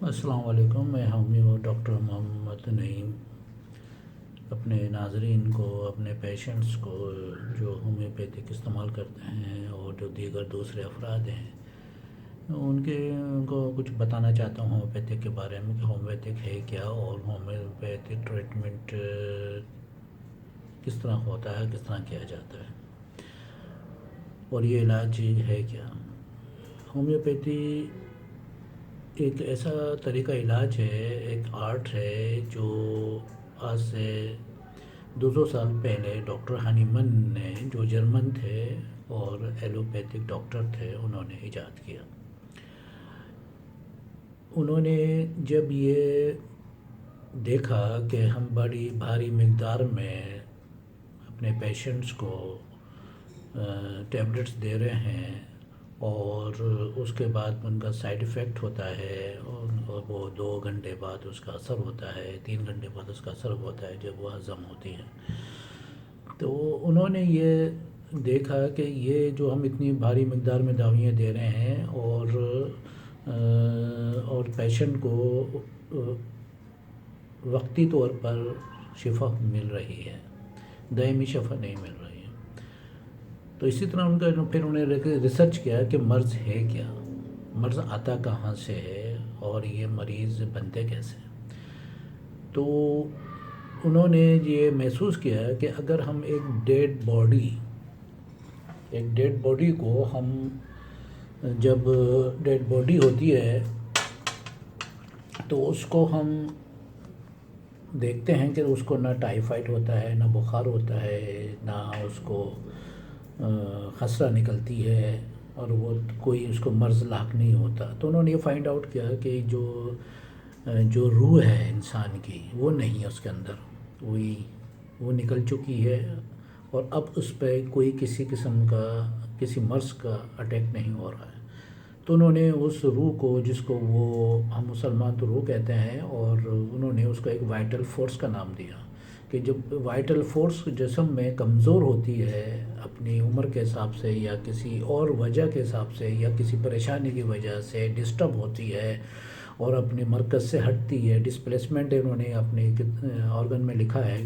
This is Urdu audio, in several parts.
السلام علیکم، میں ہومیو ڈاکٹر محمد نعیم اپنے ناظرین کو، اپنے پیشنٹس کو جو ہومیوپیتھک استعمال کرتے ہیں اور جو دیگر دوسرے افراد ہیں ان کو کچھ بتانا چاہتا ہوں ہومیوپیتھک کے بارے میں کہ ہومیوپیتھک ہے کیا اور ہومیوپیتھک ٹریٹمنٹ کس طرح ہوتا ہے، کس طرح کیا جاتا ہے اور یہ علاج ہے کیا۔ ہومیوپیتھی ایک ایسا طریقہ علاج ہے، ایک آرٹ ہے جو آج سے 200 سال پہلے ڈاکٹر ہانیمن نے، جو جرمن تھے اور ایلوپیتھک ڈاکٹر تھے، انہوں نے ایجاد کیا۔ انہوں نے جب یہ دیکھا کہ ہم بڑی بھاری مقدار میں اپنے پیشنٹس کو ٹیبلٹس دے رہے ہیں اور اس کے بعد ان کا سائیڈ ایفیکٹ ہوتا ہے اور وہ 2 گھنٹے بعد اس کا اثر ہوتا ہے، 3 گھنٹے بعد اس کا اثر ہوتا ہے جب وہ ہضم ہوتی ہے، تو انہوں نے یہ دیکھا کہ یہ جو ہم اتنی بھاری مقدار میں دوائیاں دے رہے ہیں اور پیشنٹ کو وقتی طور پر شفا مل رہی ہے، دائمی شفا نہیں مل رہی ہے، تو اسی طرح پھر انہوں نے ریسرچ کیا کہ مرض ہے کیا، مرض آتا کہاں سے ہے اور یہ مریض بنتے کیسے۔ تو انہوں نے یہ محسوس کیا کہ اگر ہم ایک ڈیڈ باڈی کو ہم جب ڈیڈ باڈی ہوتی ہے تو اس کو ہم دیکھتے ہیں کہ اس کو نہ ٹائیفائڈ ہوتا ہے، نہ بخار ہوتا ہے، نہ اس کو خسرہ نکلتی ہے اور وہ کوئی اس کو مرض لاحق نہیں ہوتا۔ تو انہوں نے یہ فائنڈ آؤٹ کیا کہ جو روح ہے انسان کی وہ نہیں ہے اس کے اندر، وہ نکل چکی ہے اور اب اس پہ کوئی کسی قسم کا کسی مرض کا اٹیک نہیں ہو رہا ہے۔ تو انہوں نے اس روح کو، جس کو ہم مسلمان تو روح کہتے ہیں، اور انہوں نے اس کو ایک وائٹل فورس کا نام دیا کہ جب وائٹل فورس جسم میں کمزور ہوتی ہے اپنی عمر کے حساب سے یا کسی اور وجہ کے حساب سے یا کسی پریشانی کی وجہ سے ڈسٹرب ہوتی ہے اور اپنے مرکز سے ہٹتی ہے، ڈسپلیسمنٹ انہوں نے اپنے آرگن میں لکھا ہے،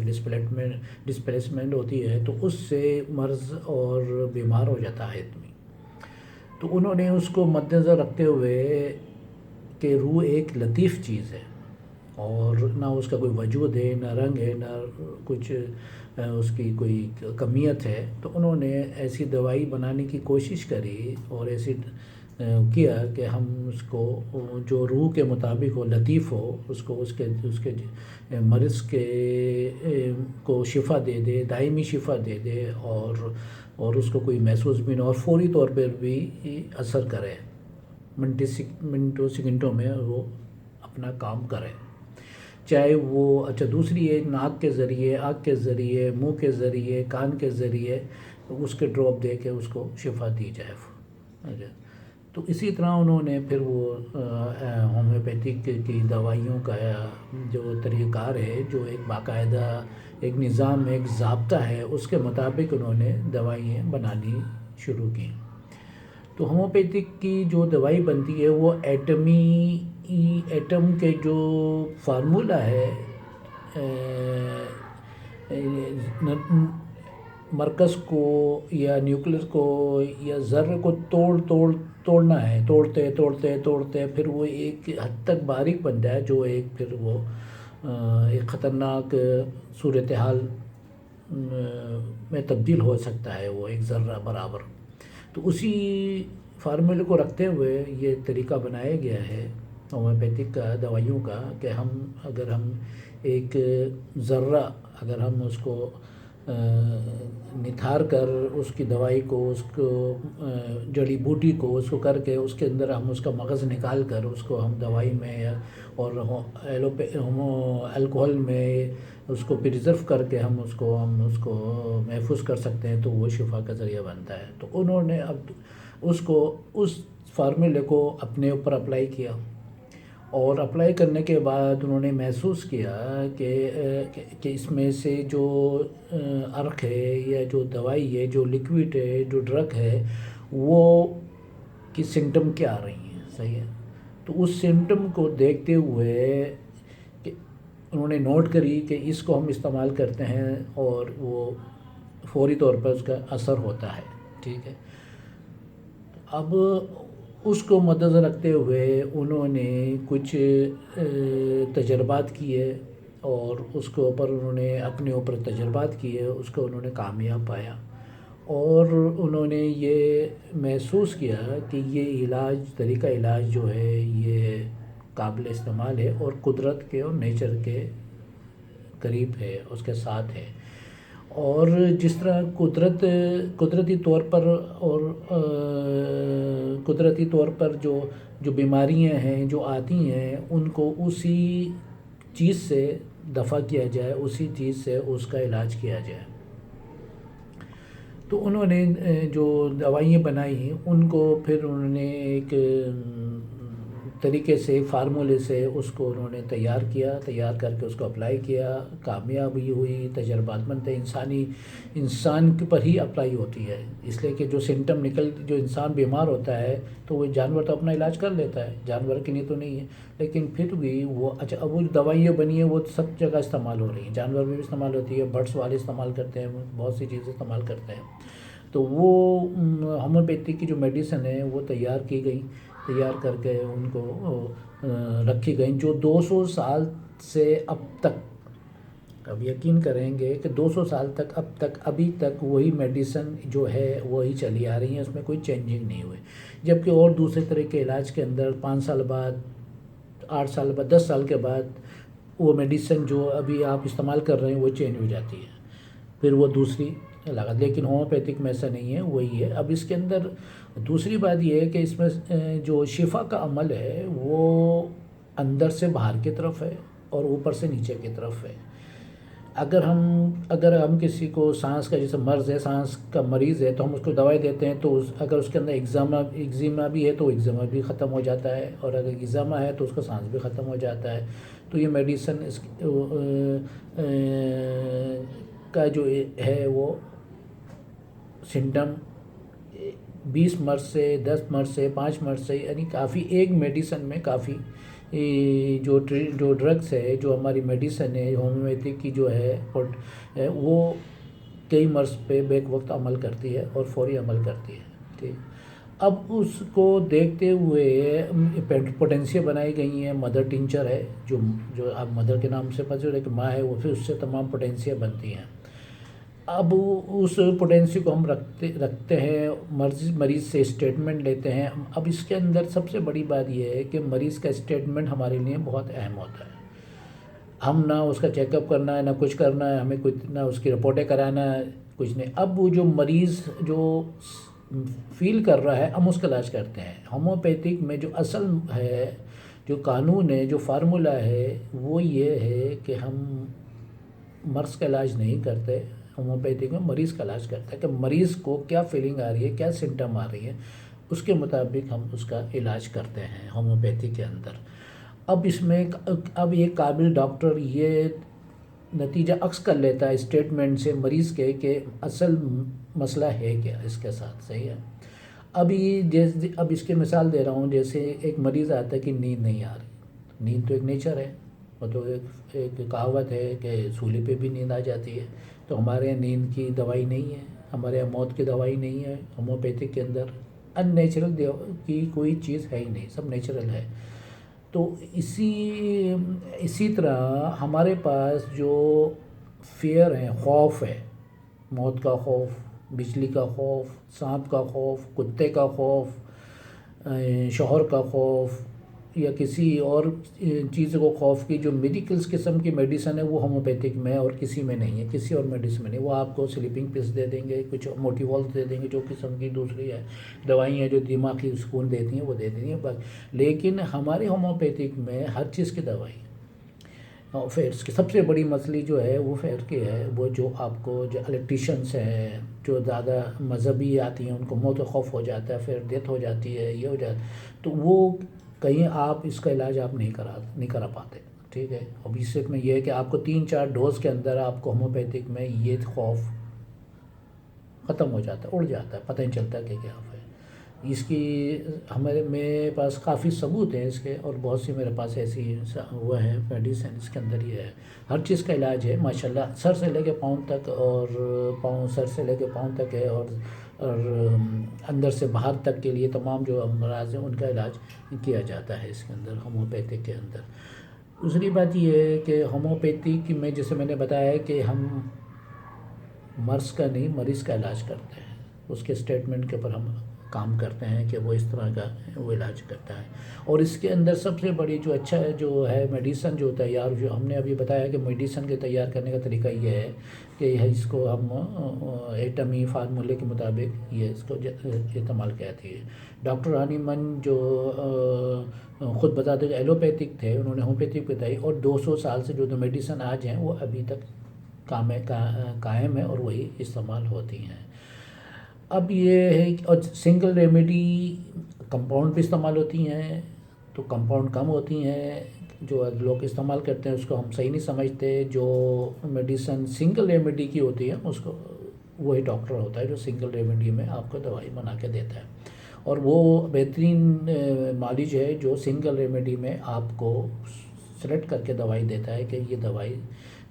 ڈسپلیسمنٹ ہوتی ہے، تو اس سے مرض اور بیمار ہو جاتا ہے آدمی۔ تو انہوں نے اس کو مد نظر رکھتے ہوئے کہ روح ایک لطیف چیز ہے اور نہ اس کا کوئی وجود ہے، نہ رنگ ہے، نہ کچھ اس کی کوئی کمیت ہے، تو انہوں نے ایسی دوائی بنانے کی کوشش کری اور ایسی کیا کہ ہم اس کو جو روح کے مطابق ہو، لطیف ہو، اس کے مرض کو شفا دے دے، دائمی شفا دے دے اور اس کو کوئی محسوس بھی نہ اور فوری طور پر بھی اثر کرے، منٹوں سیکنڈوں میں وہ اپنا کام کرے، چاہے وہ دوسری ایک ناک کے ذریعے، آنکھ کے ذریعے، منہ کے ذریعے، کان کے ذریعے اس کے ڈراپ دے کے اس کو شفا دی جائے۔ تو اسی طرح انہوں نے پھر وہ ہومیوپیتھک کی دوائیوں کا جو طریقہ کار ہے، جو ایک باقاعدہ ایک نظام، ایک ضابطہ ہے، اس کے مطابق انہوں نے دوائیاں بنانی شروع کی۔ تو ہومیوپیتھک کی جو دوائی بنتی ہے وہ ایٹم کے جو فارمولا ہے، مرکز کو یا نیوکلیر کو یا ذرے کو توڑنا ہے، توڑتے پھر وہ ایک حد تک باریک بن جائے، جو پھر وہ ایک خطرناک صورتحال میں تبدیل ہو سکتا ہے، وہ ایک ذرہ برابر۔ تو اسی فارمولے کو رکھتے ہوئے یہ طریقہ بنایا گیا ہے ہومیوپیتھک کا، دوائیوں کا، کہ اگر ہم ایک ذرہ، اگر ہم اس کو نتھار کر اس کی دوائی کو، اس کو جڑی بوٹی کو اس کو کر کے اس کے اندر ہم اس کا مغز نکال کر اس کو ہم دوائی میں اور الکحل میں اس کو پریزرو کر کے ہم اس کو محفوظ کر سکتے ہیں، تو وہ شفا کا ذریعہ بنتا ہے۔ تو انہوں نے اب اس فارمولے کو اپنے اوپر اپلائی کیا اور اپلائی کرنے کے بعد انہوں نے محسوس کیا کہ اس میں سے جو عرق ہے یا جو دوائی ہے، جو لیکوڈ ہے، جو ڈرگ ہے، وہ کی سمٹم کیا آ رہی ہیں، صحیح ہے۔ تو اس سمٹم کو دیکھتے ہوئے کہ انہوں نے نوٹ کری کہ اس کو ہم استعمال کرتے ہیں اور وہ فوری طور پر اس کا اثر ہوتا ہے، ٹھیک ہے۔ اب اس کو مدنظر رکھتے ہوئے انہوں نے کچھ تجربات کیے اور اس کے اوپر انہوں نے اپنے اوپر تجربات کیے، اس کو انہوں نے کامیاب پایا اور انہوں نے یہ محسوس کیا کہ یہ علاج، طریقہ علاج جو ہے یہ قابل استعمال ہے اور قدرت کے اور نیچر کے قریب ہے، اس کے ساتھ ہے۔ اور جس طرح قدرتی طور پر اور قدرتی طور پر جو بیماریاں ہیں جو آتی ہیں ان کو اسی چیز سے دفع کیا جائے، اسی چیز سے اس کا علاج کیا جائے۔ تو انہوں نے جو دوائیاں بنائی ان کو پھر انہوں نے ایک طریقے سے، فارمولے سے اس کو انہوں نے تیار کر کے اس کو اپلائی کیا، کامیابی ہوئی، تجربات بنتے انسان کے پر ہی اپلائی ہوتی ہے، اس لیے کہ جو سمٹم جو انسان بیمار ہوتا ہے تو وہ جانور تو اپنا علاج کر لیتا ہے، جانور کے لیے تو نہیں ہے، لیکن پھر بھی وہ اب وہ دوائیاں بنی ہیں وہ سب جگہ استعمال ہو رہی ہیں، جانور میں بھی استعمال ہوتی ہے، برڈس والے استعمال کرتے ہیں، بہت سی چیزیں استعمال کرتے ہیں۔ تو وہ ہومیوپیتھی کی جو میڈیسن ہے وہ تیار کر کے ان کو رکھی گئیں، جو 200 سال سے اب تک، اب یقین کریں گے کہ 200 سال تک ابھی تک وہی میڈیسن جو ہے وہی چلی آ رہی ہیں، اس میں کوئی چینجنگ نہیں ہوئی، جبکہ اور دوسرے طرح کے علاج کے اندر 5 سال بعد، 8 سال بعد، 10 سال کے بعد وہ میڈیسن جو ابھی آپ استعمال کر رہے ہیں وہ چینج ہو جاتی ہے، پھر وہ دوسری لاگت، لیکن ہومیوپیتھک میں ایسا نہیں ہے، وہی ہے۔ اب اس کے اندر دوسری بات یہ ہے کہ اس میں جو شفا کا عمل ہے وہ اندر سے باہر کی طرف ہے اور اوپر سے نیچے کی طرف ہے۔ اگر ہم کسی کو سانس کا جیسے مرض ہے، سانس کا مریض ہے تو ہم اس کو دوائی دیتے ہیں، تو اگر اس کے اندر ایگزیما بھی ہے تو ایگزیما بھی ختم ہو جاتا ہے، اور اگر ایگزیما ہے تو اس کا سانس بھی ختم ہو جاتا ہے۔ تو یہ میڈیسن کا جو ہے وہ سمٹم 20 مرض سے، 10 مرض سے، 5 مرض سے، یعنی کافی ایک میڈیسن میں کافی جو ڈرگس ہے، جو ہماری میڈیسن ہے ہومیوپیتھی کی جو ہے وہ کئی مرض پہ بیک وقت عمل کرتی ہے اور فوری عمل کرتی ہے، ٹھیک۔ اب اس کو دیکھتے ہوئے پوٹینسیا بنائی گئی ہیں، مدر ٹنچر ہے جو اب مدر کے نام سے پتہ چلا کہ ماں ہے، وہ پھر اس سے تمام پوٹینسیا بنتی ہیں۔ اب اس پوٹینسی کو ہم رکھتے ہیں، مریض سے اسٹیٹمنٹ لیتے ہیں۔ اب اس کے اندر سب سے بڑی بات یہ ہے کہ مریض کا اسٹیٹمنٹ ہمارے لیے بہت اہم ہوتا ہے۔ ہم نہ اس کا چیک اپ کرنا ہے، نہ کچھ کرنا ہے، ہمیں کچھ نہ اس کی رپورٹیں کرانا ہے، کچھ نہیں۔ اب وہ جو مریض جو فیل کر رہا ہے ہم اس کا علاج کرتے ہیں۔ ہومیوپیتھک میں جو اصل ہے، جو قانون ہے، جو فارمولہ ہے وہ یہ ہے کہ ہم مرض کا علاج نہیں کرتے، ہومیوپیتھک میں مریض کا علاج کرتا ہے کہ مریض کو کیا فیلنگ آ رہی ہے، کیا سمٹم آ رہی ہے، اس کے مطابق ہم اس کا علاج کرتے ہیں ہومیوپیتھی کے اندر۔ اب اس میں یہ قابل ڈاکٹر یہ نتیجہ عکس کر لیتا ہے اسٹیٹمنٹ سے مریض کے کہ اصل مسئلہ ہے کیا اس کے ساتھ، صحیح ہے۔ اب اس کی مثال دے رہا ہوں، جیسے ایک مریض آتا ہے کہ نیند نہیں آ رہی، نیند تو ایک نیچر ہے، وہ تو ایک کہاوت ہے کہ سولی پہ بھی نیند آ جاتی ہے، تو ہمارے یہاں نیند کی دوائی نہیں ہے، ہمارے یہاں موت کی دوائی نہیں ہے، ہومیوپیتھک کے اندر ان نیچرل کی کوئی چیز ہے ہی نہیں، سب نیچرل ہے۔ تو اسی طرح ہمارے پاس جو فیئر ہے، خوف ہے، موت کا خوف، بجلی کا خوف، سانپ کا خوف، کتے کا خوف، شوہر کا خوف، یا کسی اور چیز کو خوف کی جو میڈیکلز قسم کی میڈیسن ہے وہ ہومیوپیتھک میں اور کسی میں نہیں ہے، کسی اور میڈیسن میں نہیں۔ وہ آپ کو سلیپنگ پلس دے دیں گے، کچھ موٹیوالز دے دیں گے جو قسم کی دوسری ہے، دوائیاں جو دماغی سکون دیتی ہیں وہ دے دیں گے، لیکن ہمارے ہومیوپیتھک میں ہر چیز کی دوائی ہے۔ اور فیئرس کی سب سے بڑی مسئلہ جو ہے وہ فیئر کی ہے، وہ جو آپ کو جو الیکٹریشنس ہیں جو زیادہ مذہبی آتی ہیں ان کو موت و خوف ہو جاتا ہے، پھر ڈیتھ ہو جاتی ہے، یہ ہو جاتا ہے، تو وہ کہیں آپ اس کا علاج آپ نہیں کرا پاتے، ٹھیک ہے۔ اب اس سے میں یہ ہے کہ آپ کو 3-4 ڈوز کے اندر آپ کو ہومیوپیتھک میں یہ خوف ختم ہو جاتا ہے، اڑ جاتا ہے، پتہ نہیں چلتا کہ کیا ہے۔ اس کی ہمارے میرے پاس کافی ثبوت ہیں اس کے، اور بہت سی میرے پاس ایسی وہ ہے میڈیسن، اس کے اندر یہ ہے ہر چیز کا علاج ہے ماشاءاللہ، سر سے لے کے پاؤں تک، اور سر سے لے کے پاؤں تک ہے، اور اندر سے باہر تک کے لیے تمام جو امراض ہیں ان کا علاج کیا جاتا ہے اس کے اندر، ہومیوپیتھک کے اندر۔ دوسری بات یہ ہے کہ ہومیوپیتھک میں جیسے میں نے بتایا ہے کہ ہم مرض کا نہیں، مریض کا علاج کرتے ہیں، اس کے اسٹیٹمنٹ کے اوپر ہم کام کرتے ہیں کہ وہ اس طرح کا وہ علاج کرتا ہے۔ اور اس کے اندر سب سے بڑی جو اچھا ہے جو ہے میڈیسن جو تیار، جو ہم نے ابھی بتایا کہ میڈیسن کے تیار کرنے کا طریقہ یہ ہے کہ اس کو ہم ایٹمی فارمولے کے مطابق یہ اس کو استعمال کہتی ہے۔ ڈاکٹر ہانیمن جو خود بتاتے ہیں ایلوپیتھک تھے، انہوں نے ہومیوپیتھک بتائی، اور 200 سال سے جو میڈیسن آج ہیں وہ ابھی تک قائم ہے اور وہی استعمال ہوتی ہیں۔ اب یہ ہے اور سنگل ریمیڈی کمپاؤنڈ بھی استعمال ہوتی ہیں، تو کمپاؤنڈ کم ہوتی ہیں، جو لوگ استعمال کرتے ہیں اس کو ہم صحیح نہیں سمجھتے۔ جو میڈیسن سنگل ریمیڈی کی ہوتی ہے اس کو وہی ڈاکٹر ہوتا ہے جو سنگل ریمیڈی میں آپ کو دوائی بنا کے دیتا ہے، اور وہ بہترین معالج ہے جو سنگل ریمیڈی میں آپ کو سلیکٹ کر کے دوائی دیتا ہے کہ یہ دوائی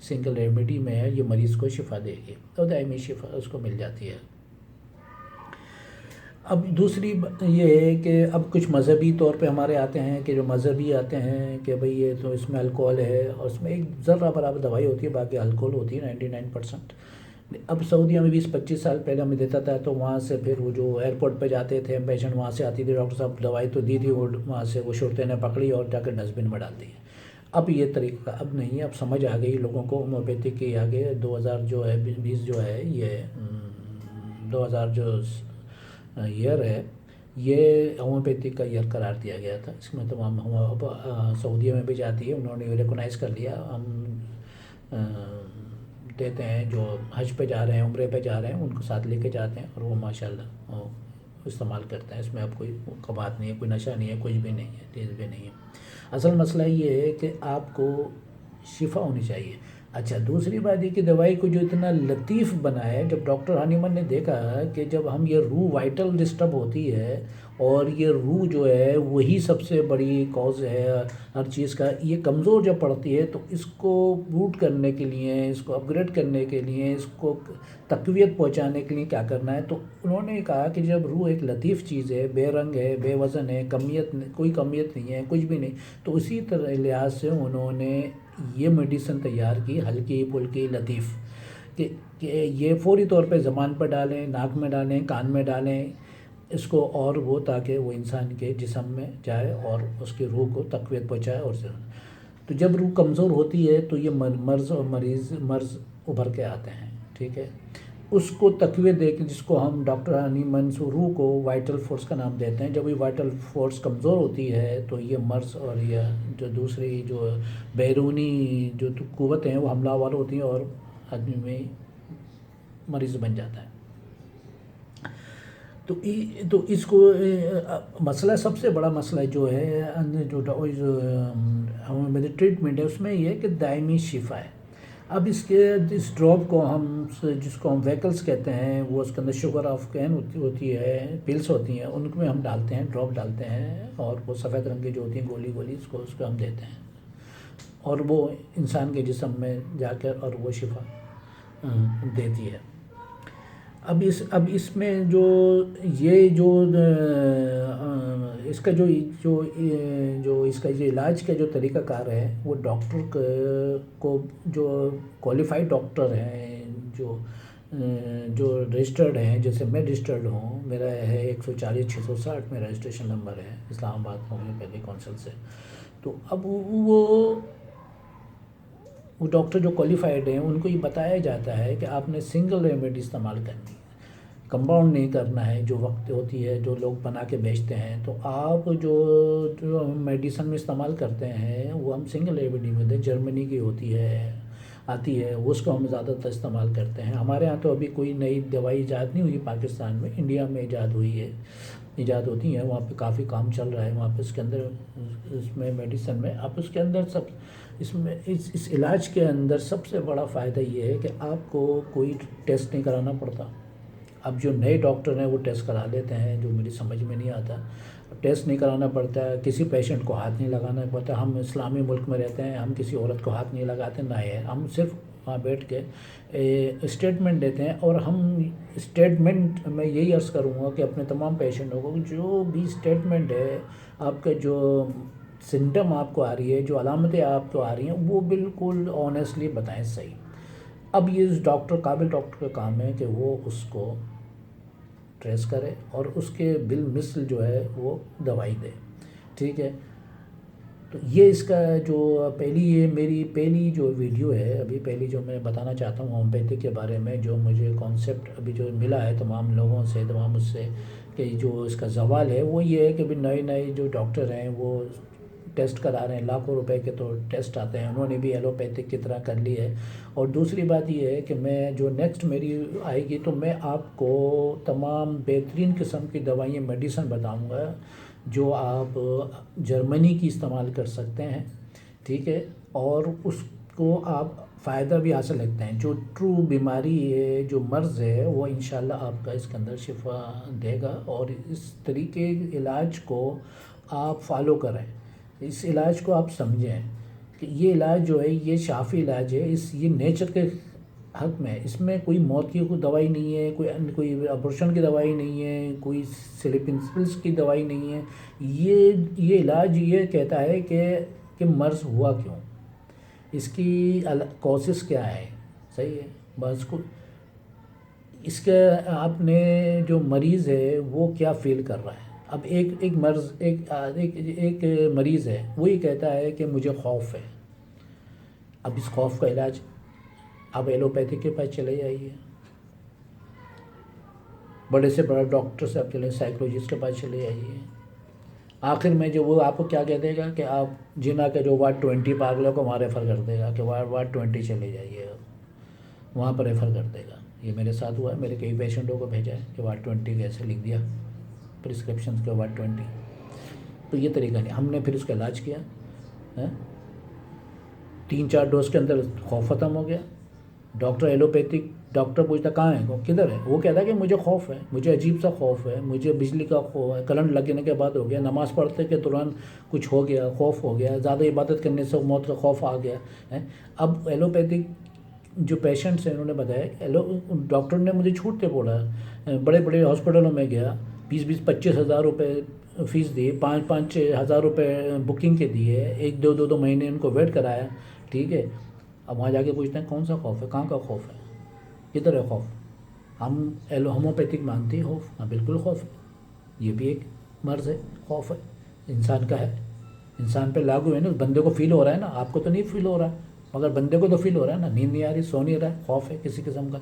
سنگل ریمیڈی میں ہے، یہ مریض کو شفا دے گی، اور دائمی شفا اس کو مل جاتی ہے۔ اب دوسری یہ ہے کہ اب کچھ مذہبی طور پہ ہمارے آتے ہیں کہ جو مذہبی آتے ہیں کہ بھئی یہ تو اس میں الکوہل ہے، اور اس میں ایک ذرہ برابر دوائی ہوتی ہے، باقی الکوہل ہوتی ہے 99%۔ اب سعودیہ میں 20-25 سال پہلے ہمیں دیتا تھا، تو وہاں سے پھر وہ جو ایئرپورٹ پہ جاتے تھے پیشنٹ، وہاں سے آتی تھی ڈاکٹر صاحب دوائی تو دی تھی، وہ وہاں سے وہ شرطے نے پکڑی اور جا کے ڈسٹبن میں ڈال دی۔ اب یہ طریقہ اب نہیں ہے، اب سمجھ آ گئی لوگوں کو ہومیوپیتھک کی آگے 2000 جو ہے 20 جو ہے یہ 2000 جو ایئر ہے یہ ہومیوپیتھک کا ایئر قرار دیا گیا تھا۔ اس میں تمام سعودیہ میں بھی جاتی ہے، انہوں نے ریکگنائز کر لیا۔ ہم دیتے ہیں جو حج پہ جا رہے ہیں، عمرے پہ جا رہے ہیں، ان کو ساتھ لے کے جاتے ہیں، اور وہ ماشاءاللہ استعمال کرتے ہیں۔ اس میں اب کوئی قباحت نہیں ہے، کوئی نشہ نہیں ہے، کچھ بھی نہیں ہے، تیز بھی نہیں ہے۔ اصل مسئلہ یہ ہے کہ آپ کو شفا ہونی چاہیے۔ اچھا دوسری بات یہ کہ دوائی کو جو اتنا لطیف بنا ہے، جب ڈاکٹر ہانیمن نے دیکھا کہ جب ہم یہ روح وائٹل ڈسٹرب ہوتی ہے، اور یہ روح جو ہے وہی سب سے بڑی کاز ہے ہر چیز کا، یہ کمزور جب پڑتی ہے تو اس کو بوٹ کرنے کے لیے، اس کو اپ گریڈ کرنے کے لیے، اس کو تقویت پہنچانے کے لیے کیا کرنا ہے، تو انہوں نے کہا کہ جب روح ایک لطیف چیز ہے، بے رنگ ہے، بے وزن ہے، کوئی کمیت نہیں ہے، کچھ بھی نہیں، تو اسی طرح لحاظ سے انہوں نے یہ میڈیسن تیار کی، ہلکی پھلکی لطیف، کہ یہ فوری طور پہ زبان پر ڈالیں، ناک میں ڈالیں، کان میں ڈالیں اس کو، اور وہ تاکہ وہ انسان کے جسم میں جائے اور اس کی روح کو تقویت پہنچائے۔ اور تو جب روح کمزور ہوتی ہے تو یہ مرض اور مرض ابھر کے آتے ہیں، ٹھیک ہے، اس کو تقویت دے کے، جس کو ہم ڈاکٹر ہانیمن روح کو وائٹل فورس کا نام دیتے ہیں، جب یہ وائٹل فورس کمزور ہوتی ہے تو یہ مرض اور یہ جو دوسری جو بیرونی جو قوتیں ہیں وہ حملہ آور ہوتی ہیں، اور آدمی میں مریض بن جاتا ہے۔ تو اس کو مسئلہ، سب سے بڑا مسئلہ جو ہے جو ٹریٹمنٹ ہے اس میں یہ ہے کہ دائمی شفا ہے۔ اب اس ڈراپ کو جس کو ہم ویکلز کہتے ہیں، وہ اس کے اندر شوگر آف کین ہوتی ہے، پلس ہوتی ہیں، ان میں ہم ڈالتے ہیں، ڈراپ ڈالتے ہیں، اور وہ سفید رنگ کی جو ہوتی ہیں گولی اس کو ہم دیتے ہیں، اور وہ انسان کے جسم میں جا کر اور وہ شفا دیتی ہے۔ اب اس میں جو یہ جو اس کا جو اس کا یہ علاج کا جو طریقہ کار ہے، وہ ڈاکٹر کو جو کوالیفائڈ ڈاکٹر ہیں، جو رجسٹرڈ ہیں، جیسے میں رجسٹرڈ ہوں، میرا ہے 140-660 میرا رجسٹریشن نمبر ہے اسلام آباد ہومیوپیتھی کونسل سے، تو اب وہ ڈاکٹر جو کوالیفائڈ ہیں ان کو یہ بتایا جاتا ہے کہ آپ نے سنگل ریمیڈی استعمال کرنی ہے، کمپاؤنڈ نہیں کرنا ہے، جو وقت ہوتی ہے جو لوگ بنا کے بیچتے ہیں، تو آپ جو میڈیسن میں استعمال کرتے ہیں وہ ہم سنگل ریمیڈی میں دیں، جرمنی کی آتی ہے، اس کو ہم زیادہ تر استعمال کرتے ہیں۔ ہمارے ہاں تو ابھی کوئی نئی دوائی ایجاد نہیں ہوئی پاکستان میں، انڈیا میں ایجاد ہوتی ہیں، وہاں پہ کافی کام چل رہا ہے وہاں پہ، اس کے اندر اس میں میڈیسن میں آپ اس کے اندر اس علاج کے اندر سب سے بڑا فائدہ یہ ہے کہ آپ کو کوئی ٹیسٹ نہیں کرانا پڑتا، اب جو نئے ڈاکٹر ہیں وہ ٹیسٹ کرا لیتے ہیں، جو میری سمجھ میں نہیں آتا. ٹیسٹ نہیں کرانا پڑتا ہے، کسی پیشنٹ کو ہاتھ نہیں لگانا پڑتا. ہم اسلامی ملک میں رہتے ہیں، ہم کسی عورت کو ہاتھ نہیں لگاتے، نہ ہے. ہم صرف وہاں بیٹھ کے اسٹیٹمنٹ دیتے ہیں. اور ہم اسٹیٹمنٹ میں یہی عرض کروں گا کہ اپنے تمام پیشنٹوں کو جو بھی اسٹیٹمنٹ ہے، آپ کا جو سمٹم آپ کو آ رہی ہے، جو علامتیں آپ کو آ رہی ہیں، وہ بالکل آنیسٹلی بتائیں صحیح. اب یہ ڈاکٹر، قابل ڈاکٹر کا کام ہے کہ وہ اس کو ٹریس کرے اور اس کے بالمثل جو ہے وہ دوائی دے. ٹھیک ہے. تو یہ اس کا جو یہ میری پہلی جو ویڈیو ہے، ابھی پہلی جو میں بتانا چاہتا ہوں ہومیوپیتھی کے بارے میں، جو مجھے کانسیپٹ ابھی جو ملا ہے تمام لوگوں سے، تمام اس سے، کہ جو اس کا زوال ہے وہ یہ ہے کہ بھی نئے جو ڈاکٹر ہیں وہ ٹیسٹ کرا رہے ہیں، لاکھوں روپے کے تو ٹیسٹ آتے ہیں. انہوں نے بھی ایلوپیتھک کی طرح کر لی ہے. اور دوسری بات یہ ہے کہ میں جو نیکسٹ میری آئے گی تو میں آپ کو تمام بہترین قسم کی دوائیں، میڈیسن بتاؤں گا جو آپ جرمنی کی استعمال کر سکتے ہیں. ٹھیک ہے. اور اس کو آپ فائدہ بھی حاصل رکھتے ہیں. جو ٹرو بیماری ہے، جو مرض ہے، وہ انشاءاللہ آپ کا اس کے اندر شفا دے گا. اور اس طریقے علاج کو آپ فالو کریں، اس علاج کو آپ سمجھیں کہ یہ علاج جو ہے یہ شافی علاج ہے. یہ نیچر کے حق میں، اس میں کوئی موت کی کوئی دوائی نہیں ہے، کوئی ابورشن کی دوائی نہیں ہے، کوئی سلیپنگ پلس کی دوائی نہیں ہے. یہ علاج یہ کہتا ہے کہ مرض ہوا کیوں، اس کی کوسس کیا ہے. صحیح ہے. بس کو اس کا آپ نے جو مریض ہے وہ کیا فیل کر رہا ہے. اب ایک مریض ہے، وہ یہ کہتا ہے کہ مجھے خوف ہے. اب اس خوف کا علاج آپ ایلوپیتھی کے پاس چلے جائیے، بڑے سے بڑا ڈاکٹر سے آپ چلے، سائیکولوجسٹ کے پاس چلے جائیے. آخر میں جو وہ آپ کو کیا کہہ دے گا کہ آپ جنا کے جو وارڈ 20 پاگلوں کو وہاں ریفر کر دے گا کہ وارڈ 20 چلے جائیے، وہاں پر ریفر کر دے گا. یہ میرے ساتھ ہوا ہے. میرے کئی پیشنٹوں کو بھیجا ہے کہ وارڈ 20 کیسے لکھ دیا پرسکرپشن کے وارڈ 20. تو یہ طریقہ نہیں. ہم نے پھر اس کا علاج کیا، 3-4 ڈوز کے اندر خوف ختم ہو گیا. ڈاکٹر ایلوپیتھک ڈاکٹر پوچھتا کہاں ہے، کدھر ہے، وہ کہتا ہے کہ مجھے خوف ہے، مجھے عجیب سا خوف ہے، مجھے بجلی کا خوف ہے، کرنٹ لگنے کے بعد ہو گیا، نماز پڑھتے کہ ترنت کچھ ہو گیا، خوف ہو گیا، زیادہ عبادت کرنے سے موت کا خوف آ گیا. اب ایلوپیتھک جو پیشنٹس ہیں انہوں نے بتایا ڈاکٹر نے مجھے جھوٹ سے بولا. بڑے بڑے ہاسپٹلوں میں گیا، 20-25 ہزار روپے فیس دی، 5-5 ہزار روپے بکنگ کے دیے، 1-2 مہینے ان کو ویٹ کرایا. ٹھیک ہے. اب وہاں جا کے پوچھتے ہیں کون سا خوف ہے، کہاں کا خوف ہے، کدھر ہے خوف. ہم ہومیوپیتھک مانتے ہیں خوف. ہاں بالکل خوف ہے. یہ بھی ایک مرض ہے، خوف ہے، انسان کا ہے، انسان پہ لاگو ہے نا. بندے کو فیل ہو رہا ہے نا، آپ کو تو نہیں فیل ہو رہا ہے، مگر بندے کو تو فیل ہو رہا ہے نا. نیند نہیں آ رہی، سو نہیں رہا ہے، خوف ہے کسی قسم کا.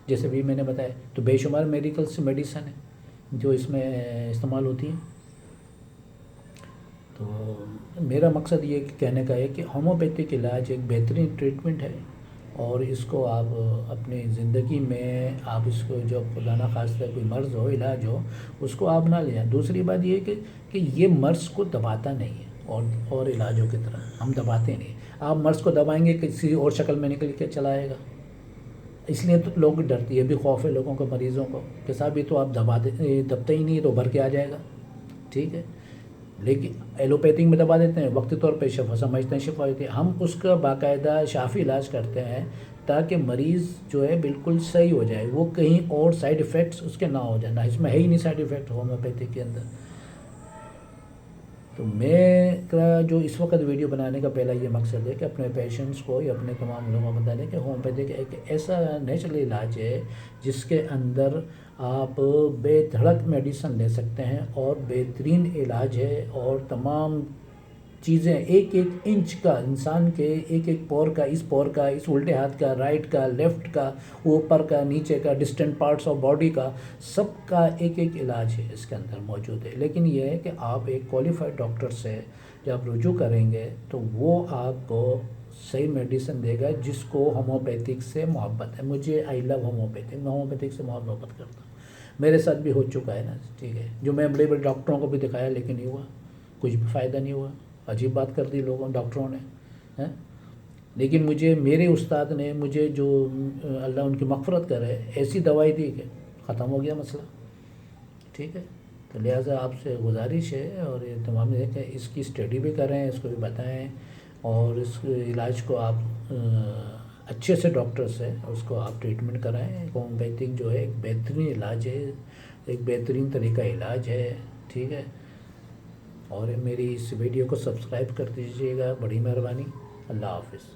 جیسے بھی میں نے بتایا تو بے شمار میڈیکلس میڈیسن ہیں جو اس میں استعمال ہوتی ہیں. تو میرا مقصد یہ کہنے کا ہے کہ ہومیوپیتھک علاج ایک بہترین ٹریٹمنٹ ہے. اور اس کو آپ اپنی زندگی میں آپ اس کو جو خدا نخواستہ کوئی مرض ہو، علاج ہو، اس کو آپ نہ لے جائیں. دوسری بات یہ ہے کہ یہ مرض کو دباتا نہیں ہے، اور علاجوں کی طرح ہم دباتے نہیں. آپ مرض کو دبائیں گے کسی اور شکل میں نکل کے چلا آئے گا. اس لیے تو لوگ ڈرتے، یہ بھی خوف ہے لوگوں کو، مریضوں کو، کہ صاحب یہ تو آپ دبتے ہی نہیں تو بھر کے آ جائے گا. ٹھیک ہے. لیکن ایلوپیتھک میں دبا دیتے ہیں، وقتی طور پہ شفا سمجھتے ہیں شفا ہوتی ہے. ہم اس کا باقاعدہ شافی علاج کرتے ہیں تاکہ مریض جو ہے بالکل صحیح ہو جائے. وہ کہیں اور سائیڈ ایفیکٹس اس کے نہ ہو جائے. نہ اس میں ہے ہی نہیں سائیڈ ایفیکٹ ہومیوپیتھک کے اندر. تو میں کا جو اس وقت ویڈیو بنانے کا پہلا یہ مقصد ہے کہ اپنے پیشنٹس کو یا اپنے تمام لوگوں کو بتا دیں کہ ہومیوپیتھک ایک ایسا نیچرل علاج ہے جس کے اندر آپ بے دھڑک میڈیسن لے سکتے ہیں، اور بہترین علاج ہے. اور تمام چیزیں ایک انچ کا، انسان کے ایک پور کا، اس پور کا، اس الٹے ہاتھ کا، رائٹ کا، لیفٹ کا، اوپر کا، نیچے کا، ڈسٹنٹ پارٹس آف باڈی کا، سب کا ایک علاج ہے اس کے اندر موجود ہے. لیکن یہ ہے کہ آپ ایک کوالیفائڈ ڈاکٹر سے جب رجوع کریں گے تو وہ آپ کو صحیح میڈیسن دے گا جس کو ہومیوپیتھک سے محبت ہے. مجھے آئی لو ہومیوپیتھک، میں ہومیوپیتھک سے بہت محبت کرتا ہوں. میرے ساتھ بھی ہو چکا ہے نا. ٹھیک ہے. جو میں بڑے ڈاکٹروں کو بھی دکھایا لیکن نہیں ہوا، کچھ بھی فائدہ نہیں ہوا. عجیب بات کر دی لوگوں ڈاکٹروں نے. لیکن میرے استاد نے مجھے جو اللہ ان کی مغفرت کرے ایسی دوائی دی کہ ختم ہو گیا مسئلہ. ٹھیک ہے. تو لہٰذا آپ سے گزارش ہے اور یہ تمام ہے کہ اس کی اسٹڈی بھی کریں، اس کو بھی بتائیں، اور اس علاج کو آپ اچھے سے ڈاکٹر سے اس کو آپ ٹریٹمنٹ کرائیں. ہومیوپیتھک جو ہے ایک بہترین علاج ہے، ایک بہترین طریقہ علاج ہے. ٹھیک ہے. اور میری اس ویڈیو کو سبسکرائب کر دیجیے گا، بڑی مہربانی. اللہ حافظ.